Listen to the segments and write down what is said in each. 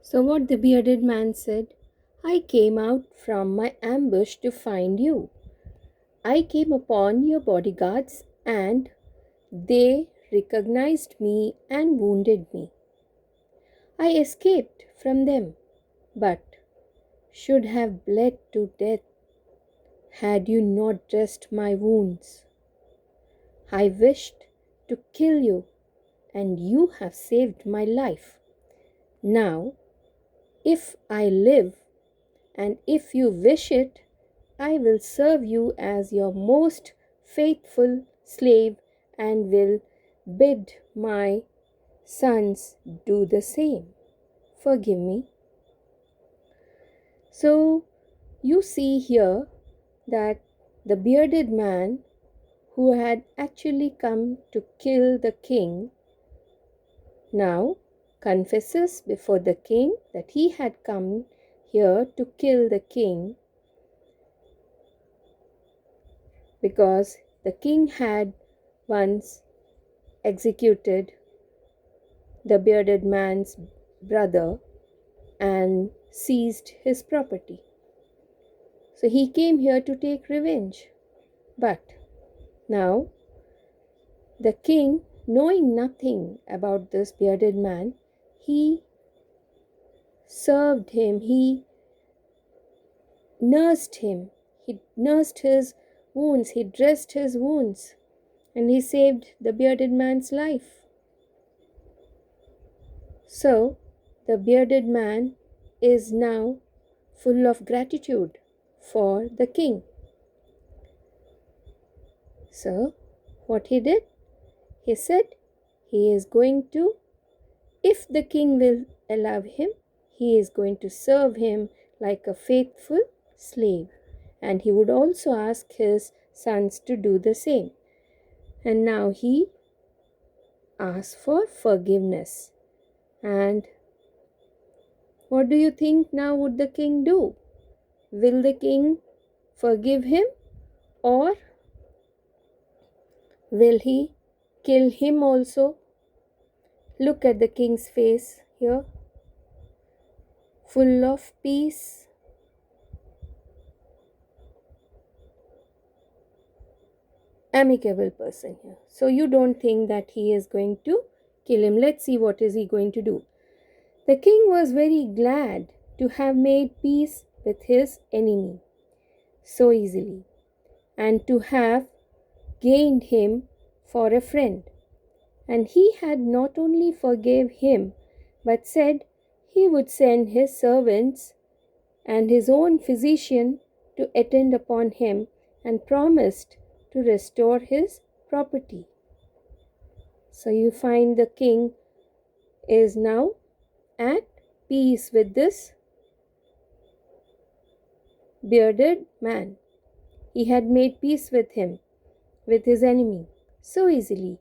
So, what the bearded man said, I came out from my ambush to find you. I came upon your bodyguards and they recognized me and wounded me. I escaped from them, but should have bled to death had you not dressed my wounds. I wished to kill you, and you have saved my life. Now, if I live, and if you wish it, I will serve you as your most faithful slave and will bid my sons do the same. Forgive me. So, you see here that the bearded man who had actually come to kill the king now confesses before the king that he had come here to kill the king because the king had once executed the bearded man's brother and seized his property. So he came here to take revenge. But now the king, knowing nothing about this bearded man, he served him, he nursed him, he nursed his wounds, he dressed his wounds, and he saved the bearded man's life. So the bearded man is now full of gratitude for the king. So what he did? He said he is going to, if the king will allow him, he is going to serve him like a faithful slave. And he would also ask his sons to do the same. And now he asks for forgiveness. And what do you think now would the king do? Will the king forgive him, or will he kill him also? Look at the king's face here, full of peace. Amicable person here. So you don't think that he is going to kill him. Let's see what is he going to do. The king was very glad to have made peace with his enemy so easily and to have gained him for a friend. And he had not only forgave him but said he would send his servants and his own physician to attend upon him and promised to restore his property. So you find the king is now at peace with this bearded man. He had made peace with him, with his enemy, so easily.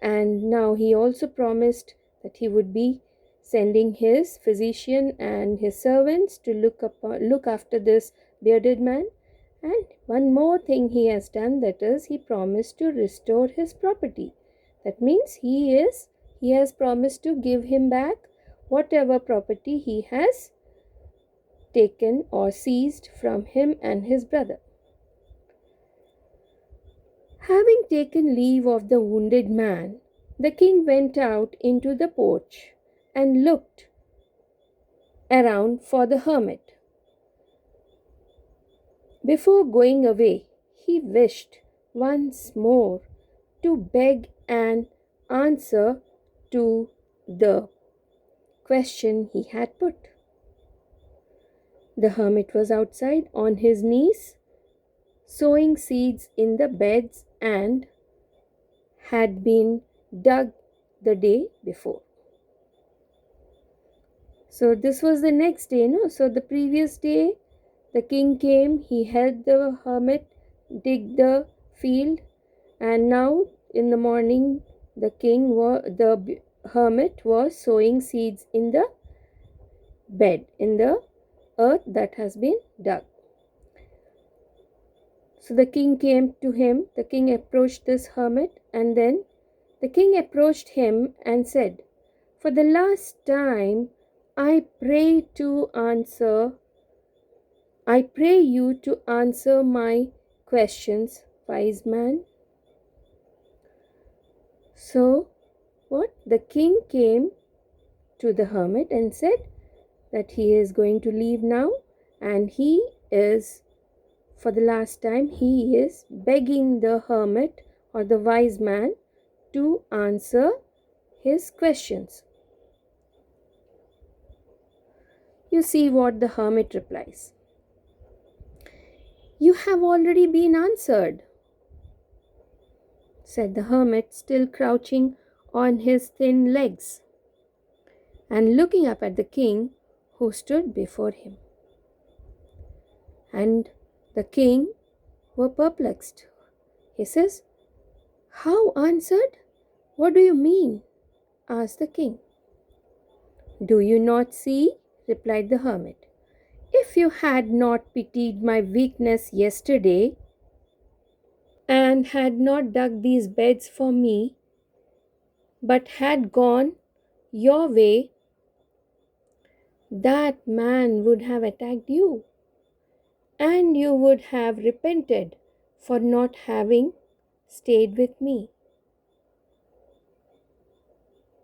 And now he also promised that he would be sending his physician and his servants to look after this bearded man. And one more thing he has done, that is, he promised to restore his property. That means he has promised to give him back whatever property he has taken or seized from him and his brother. Having taken leave of the wounded man, the king went out into the porch and looked around for the hermit. Before going away, he wished once more to beg an answer to the question he had put. The hermit was outside on his knees, sowing seeds in the beds and had been dug the day before. So this was the next day, no? So the previous day, the king came, he helped the hermit dig the field, and now in the morning, the hermit was sowing seeds in the bed, in the earth that has been dug. So the king came to him, the king approached this hermit, and then the king approached him and said, "For the last time, I pray to answer I pray you to answer my questions, wise man. So, what? The king came to the hermit and said that he is going to leave now, and he is, for the last time, he is begging the hermit or the wise man to answer his questions. You see what the hermit replies. You have already been answered, said the hermit, still crouching on his thin legs and looking up at the king who stood before him. And the king were perplexed. He says, How answered? What do you mean? Asked the king. Do you not see? Replied the hermit. If you had not pitied my weakness yesterday and had not dug these beds for me, but had gone your way, that man would have attacked you, and you would have repented for not having stayed with me.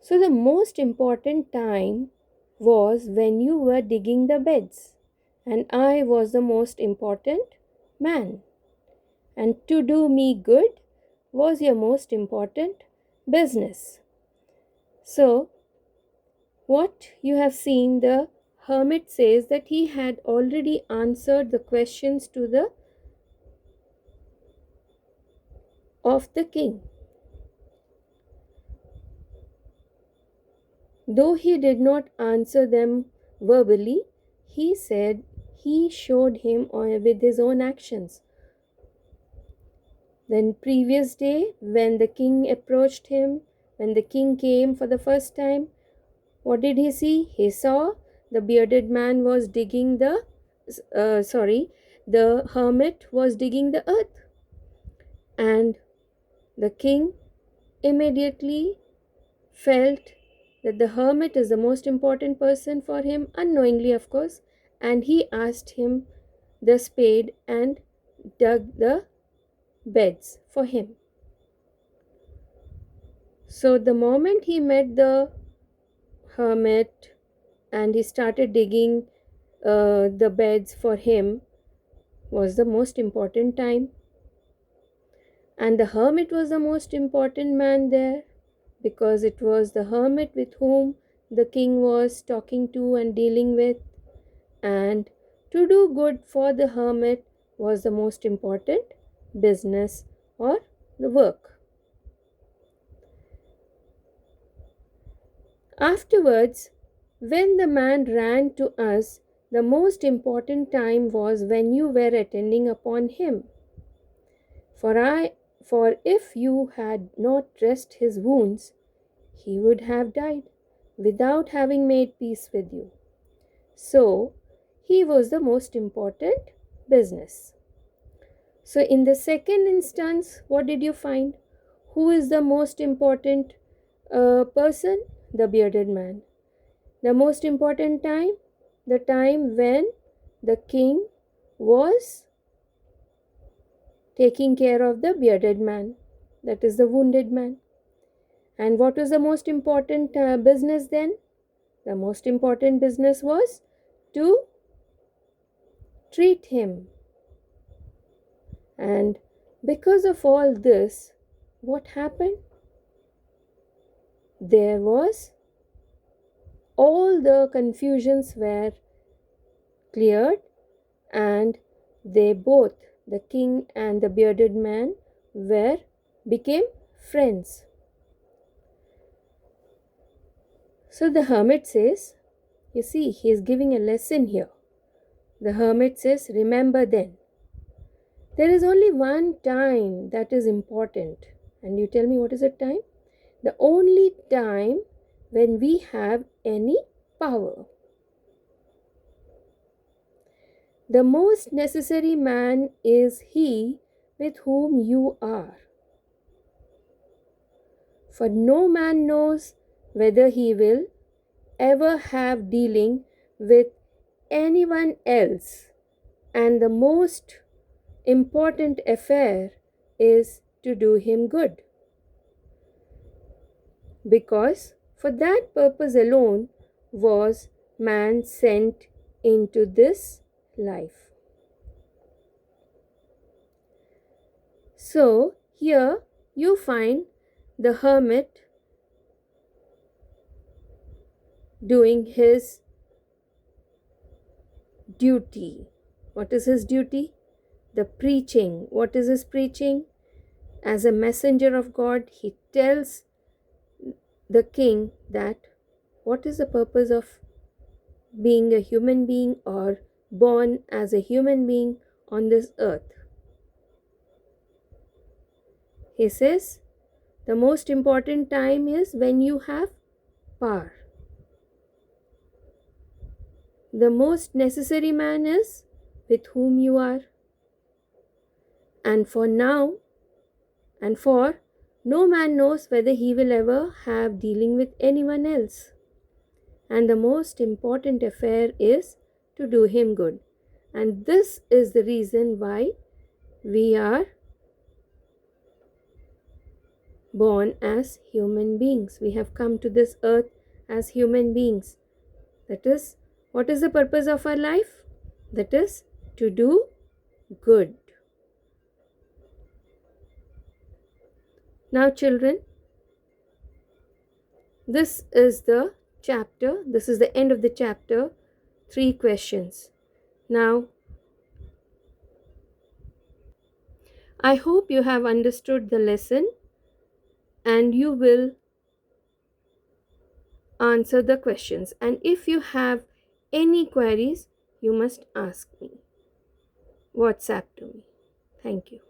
So, the most important time was when you were digging the beds, and I was the most important man. And to do me good was your most important business. So, what you have seen, the hermit says that he had already answered the questions of the king. Though he did not answer them verbally, he said he showed him with his own actions. Then previous day, when the king approached him, when the king came for the first time, what did he see? He saw the bearded man was digging the hermit was digging the earth. And the king immediately felt that the hermit is the most important person for him, unknowingly, of course, and he asked him the spade and dug the beds for him. So, the moment he met the hermit and he started digging the beds for him, was the most important time. And the hermit was the most important man there, because it was the hermit with whom the king was talking to and dealing with. And to do good for the hermit was the most important business or the work. Afterwards, when the man ran to us, the most important time was when you were attending upon him. For if you had not dressed his wounds, he would have died without having made peace with you. So, he was the most important business. So, in the second instance, what did you find? Who is the most important person? The bearded man. The most important time? The time when the king was taking care of the bearded man, that is the wounded man. And what was the most important business then? The most important business was to treat him. And because of all this, what happened? There was all the confusions were cleared, and they both, the king and the bearded man, became friends. So the hermit says, you see, he is giving a lesson here. The hermit says, remember then, there is only one time that is important. And you tell me, what is the time? The only time when we have any power. The most necessary man is he with whom you are. For no man knows whether he will ever have dealing with anyone else. And the most important affair is to do him good. Because for that purpose alone was man sent into this life. So here you find the hermit doing his duty. What is his duty? The preaching. What is his preaching? As a messenger of God, he tells the king that what is the purpose of being a human being or born as a human being on this earth. He says the most important time is when you have power. The most necessary man is with whom you are. And for now, and for no man knows whether he will ever have dealing with anyone else. And the most important affair is to do him good. And this is the reason why we are born as human beings. We have come to this earth as human beings. That is, what is the purpose of our life? That is to do good. Now, children, this is the chapter. This is the end of the chapter. 3 questions. Now, I hope you have understood the lesson and you will answer the questions. And if you have any queries, you must ask me. WhatsApp to me. Thank you.